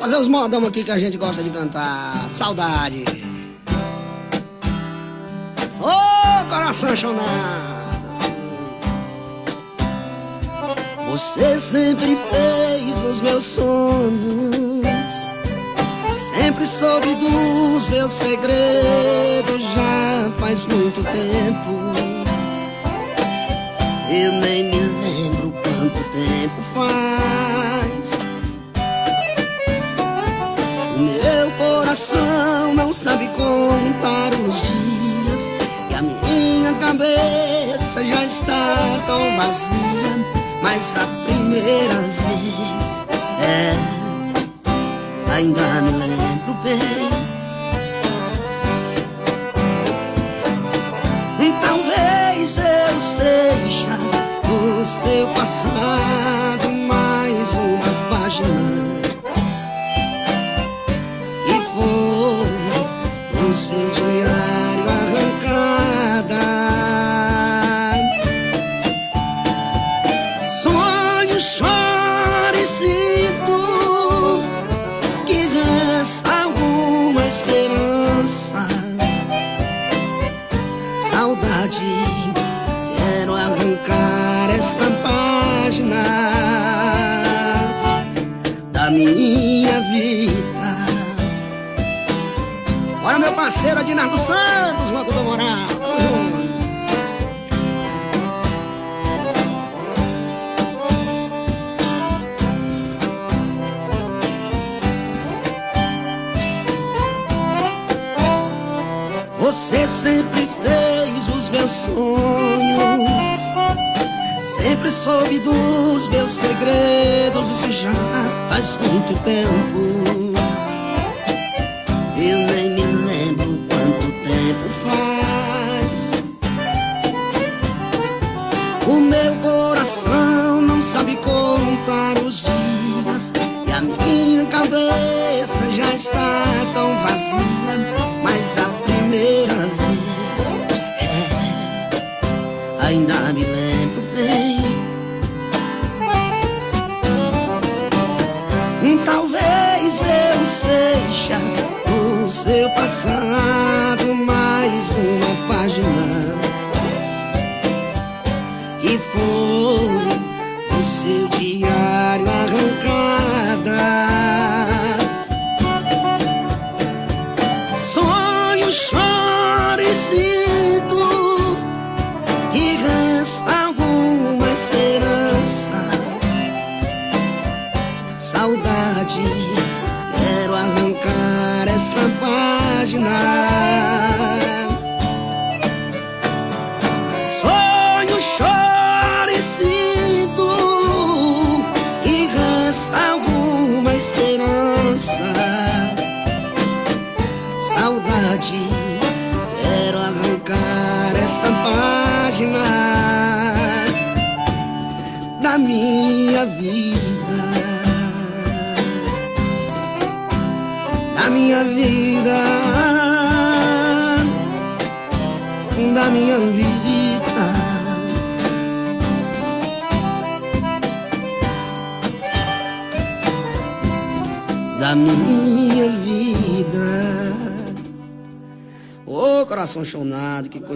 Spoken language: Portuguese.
Fazer os modão aqui que a gente gosta de cantar. Saudade. Ô, coração chonado. Você sempre fez os meus sonhos, sempre soube dos meus segredos. Já faz muito tempo, eu nem me lembro quanto tempo faz. O meu coração não sabe contar os dias, e a minha cabeça já está tão vazia. Mas a primeira vez, ainda me lembro bem. Talvez eu seja o seu passado, mais uma página, e foi o seu diário arrancada. Sonho, choro e sinto que resta alguma esperança. Saudade, quero arrancar esta página da minha vida. Bora, meu parceiro Adinardo Santos, logo do Moral. Tamo junto. Você sempre fez os meus sonhos, sempre soube dos meus segredos. Isso já faz muito tempo, eu nem me lembro quanto tempo faz. O meu coração não sabe contar os dias, e a minha cabeça já está tão vazia. Mas a primeira vez, ainda me lembro bem. Talvez eu seja o seu passado, mais uma página, e foi o seu diário arrancada. Choro e sinto que resta alguma esperança. Saudade, quero arrancar esta página. Sonho, choro e sinto que resta alguma esperança. Saudade, quero arrancar esta página da minha vida, da minha vida, da minha vida, da minha vida. Ô, coração chonado, que coisa.